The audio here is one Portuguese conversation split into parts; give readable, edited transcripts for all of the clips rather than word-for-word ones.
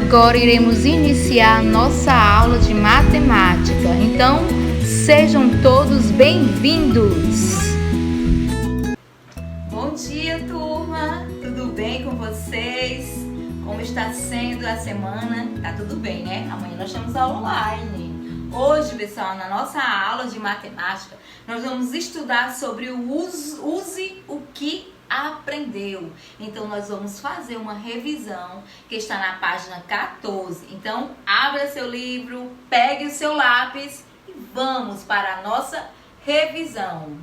Agora iremos iniciar nossa aula de matemática. Então, sejam todos bem-vindos! Bom dia, turma! Tudo bem com vocês? Como está sendo a semana? Tá tudo bem, né? Amanhã nós temos aula online. Hoje, pessoal, na nossa aula de matemática, nós vamos estudar sobre o use o que aprendeu. Então, nós vamos fazer uma revisão que está na página 14. Então, abra seu livro, pegue o seu lápis e vamos para a nossa revisão.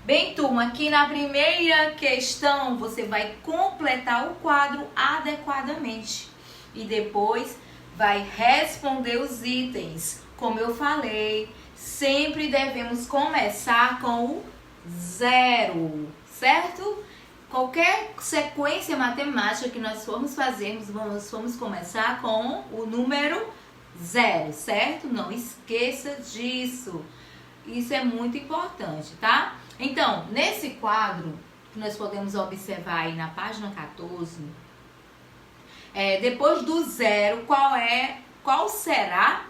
Bem, turma, aqui na primeira questão você vai completar o quadro adequadamente e depois vai responder os itens. Como eu falei, sempre devemos começar com o zero, certo? Qualquer sequência matemática que nós formos fazermos, vamos começar com o número zero, certo? Não esqueça disso. Isso é muito importante, tá? Então, nesse quadro, que nós podemos observar aí na página 14, depois do zero, qual será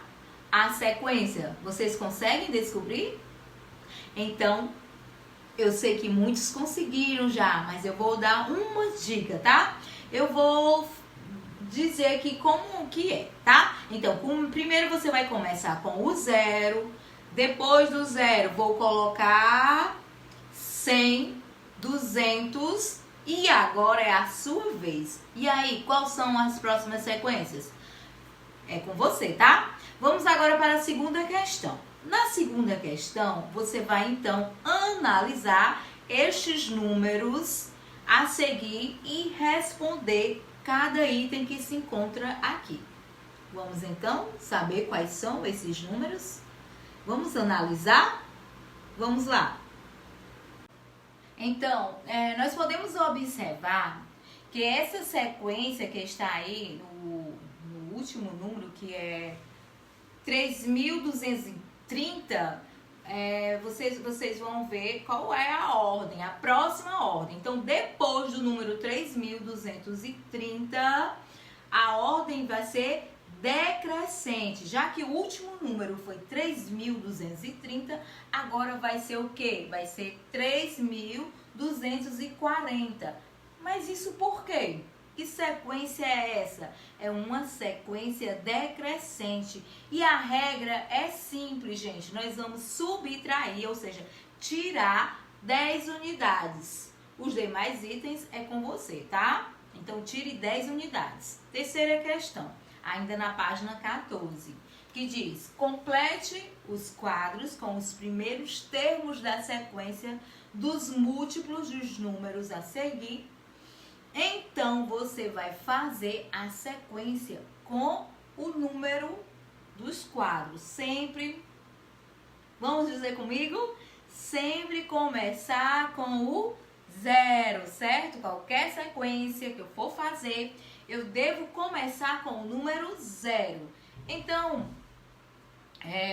a sequência? Vocês conseguem descobrir? Então, eu sei que muitos conseguiram já, mas eu vou dar uma dica, tá? Eu vou dizer aqui como que é, tá? Então, primeiro você vai começar com o zero. Depois do zero, vou colocar 100, 200 e agora é a sua vez. E aí, quais são as próximas sequências? É com você, tá? Vamos agora para a segunda questão. Na segunda questão, você vai então analisar estes números a seguir e responder cada item que se encontra aqui. Vamos então saber quais são esses números? Vamos analisar? Vamos lá. Então, nós podemos observar que essa sequência que está aí no último número, que é 3.230, vocês vão ver qual é a ordem, a próxima ordem. Então, depois do número 3.230, a ordem vai ser decrescente, já que o último número foi 3.230, agora vai ser o quê? Vai ser 3.240. Mas isso por quê? Que sequência é essa? É uma sequência decrescente. E a regra é simples, gente. Nós vamos subtrair, ou seja, tirar 10 unidades. Os demais itens é com você, tá? Então, tire 10 unidades. Terceira questão. Ainda na página 14, que diz: complete os quadros com os primeiros termos da sequência dos múltiplos dos números a seguir. Então, você vai fazer a sequência com o número dos quadros. Sempre, vamos dizer comigo? Sempre começar com o zero, certo? Qualquer sequência que eu for fazer, eu devo começar com o número zero. Então,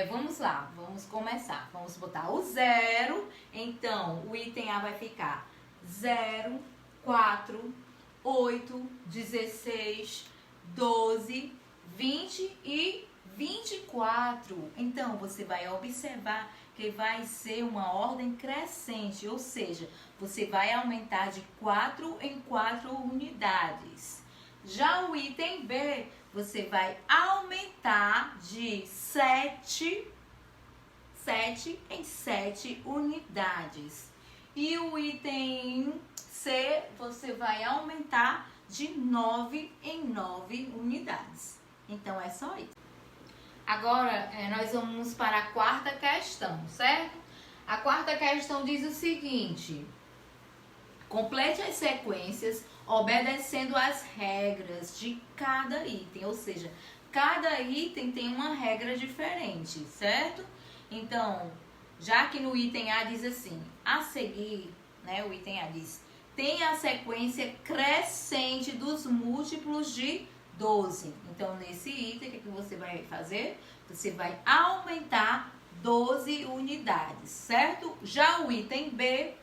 vamos lá, vamos começar. Vamos botar o zero. Então, o item A vai ficar 0, 4, 8, 16, 12, 20 e 24. Então, você vai observar que vai ser uma ordem crescente, ou seja, você vai aumentar de 4 em 4 unidades. Já o item B, você vai aumentar de 7 em 7 unidades. E o item C, você vai aumentar de 9 em 9 unidades. Então, é só isso. Agora, nós vamos para a quarta questão, certo? A quarta questão diz o seguinte: complete as sequências obedecendo às regras de cada item, ou seja, cada item tem uma regra diferente, certo? Então, já que no item A diz assim, a seguir, né, o item A diz, tem a sequência crescente dos múltiplos de 12. Então, nesse item, o que você vai fazer? Você vai aumentar 12 unidades, certo? Já o item B,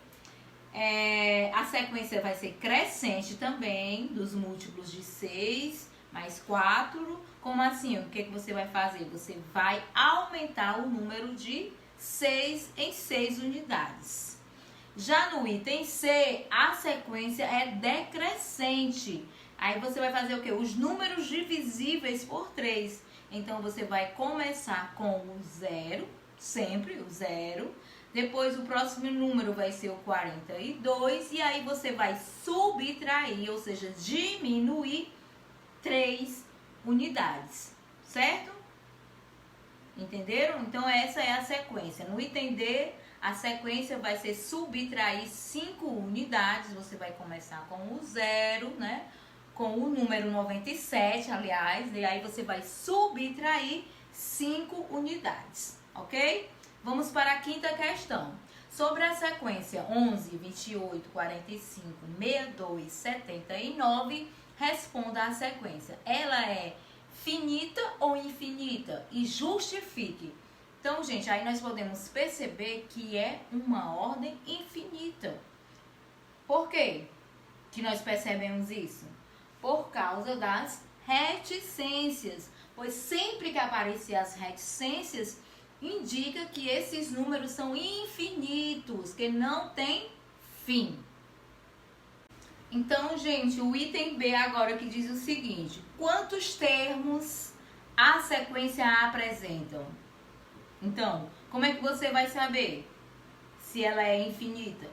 a sequência vai ser crescente também, dos múltiplos de 6 mais 4. Como assim? O que você vai fazer? Você vai aumentar o número de 6 em 6 unidades. Já no item C, a sequência é decrescente. Aí você vai fazer o quê? Os números divisíveis por 3. Então, você vai começar com o 0, sempre o 0. Depois, o próximo número vai ser o 42. E aí, você vai subtrair, ou seja, diminuir 3 unidades. Certo? Entenderam? Então, essa é a sequência. No item D, a sequência vai ser subtrair 5 unidades. Você vai começar com o 0, né? Com o número 97, aliás. E aí, você vai subtrair 5 unidades. Ok? Vamos para a quinta questão. Sobre a sequência 11, 28, 45, 62, 79, responda a sequência. Ela é finita ou infinita? E justifique. Então, gente, aí nós podemos perceber que é uma ordem infinita. Por quê que nós percebemos isso? Por causa das reticências. Pois sempre que aparecer as reticências, indica que esses números são infinitos, que não tem fim. Então, gente, o item B agora que diz o seguinte: quantos termos a sequência apresentam? Então, como é que você vai saber se ela é infinita?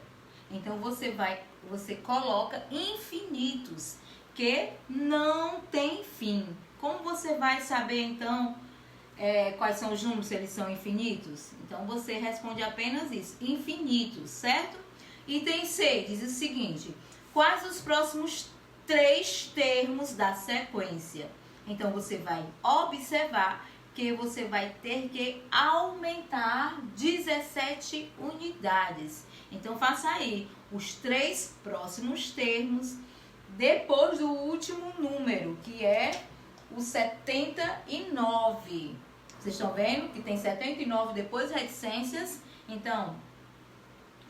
Então, você coloca infinitos, que não tem fim. Como você vai saber, então, quais são os números, se eles são infinitos? Então, você responde apenas isso, infinitos, certo? Item C diz o seguinte: quais os próximos 3 termos da sequência? Então, você vai observar que você vai ter que aumentar 17 unidades. Então, faça aí os 3 próximos termos depois do último número, que é o 79. Vocês estão vendo que tem 79 depois reticências? Então,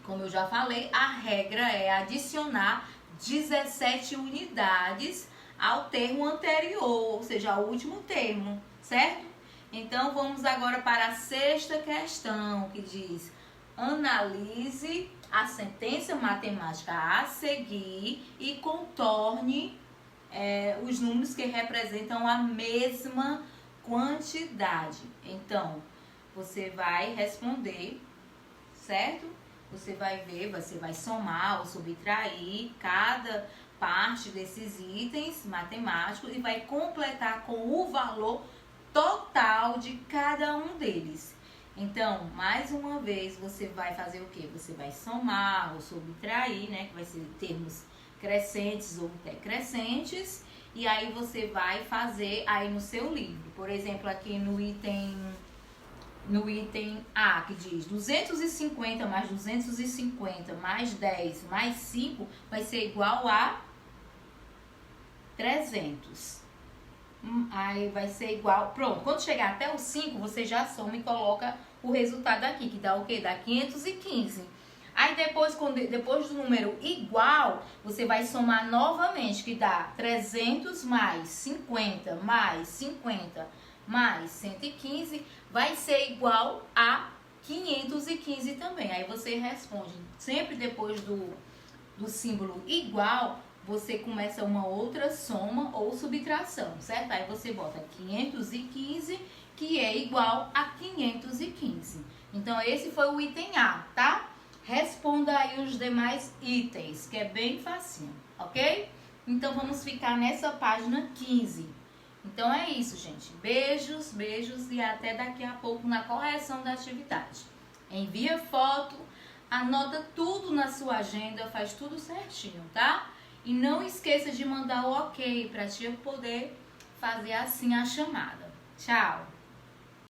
como eu já falei, a regra é adicionar 17 unidades ao termo anterior, ou seja, ao último termo, certo? Então, vamos agora para a sexta questão, que diz: analise a sentença matemática a seguir e contorne os números que representam a mesma quantidade. Então, você vai responder, certo? Você vai ver, você vai somar ou subtrair cada parte desses itens matemáticos e vai completar com o valor total de cada um deles. Então, mais uma vez, você vai fazer o quê? Você vai somar ou subtrair, né? Que vai ser termos crescentes ou decrescentes. E aí, você vai fazer aí no seu livro. Por exemplo, aqui no item A, que diz 250 mais 250 mais 10 mais 5 vai ser igual a 300. Aí vai ser igual, pronto, quando chegar até o 5, você já soma e coloca o resultado aqui, que dá o quê? Dá 515. Aí depois do número igual, você vai somar novamente, que dá 300 mais 50 mais 50 mais 115, vai ser igual a 515 também. Aí você responde, sempre depois do símbolo igual, você começa uma outra soma ou subtração, certo? Aí você bota 515, que é igual a 515. Então, esse foi o item A, tá? Responda aí os demais itens, que é bem facinho, ok? Então, vamos ficar nessa página 15. Então, é isso, gente. Beijos, beijos e até daqui a pouco na correção da atividade. Envia foto, anota tudo na sua agenda, faz tudo certinho, tá? E não esqueça de mandar o ok para a tia poder fazer assim a chamada. Tchau!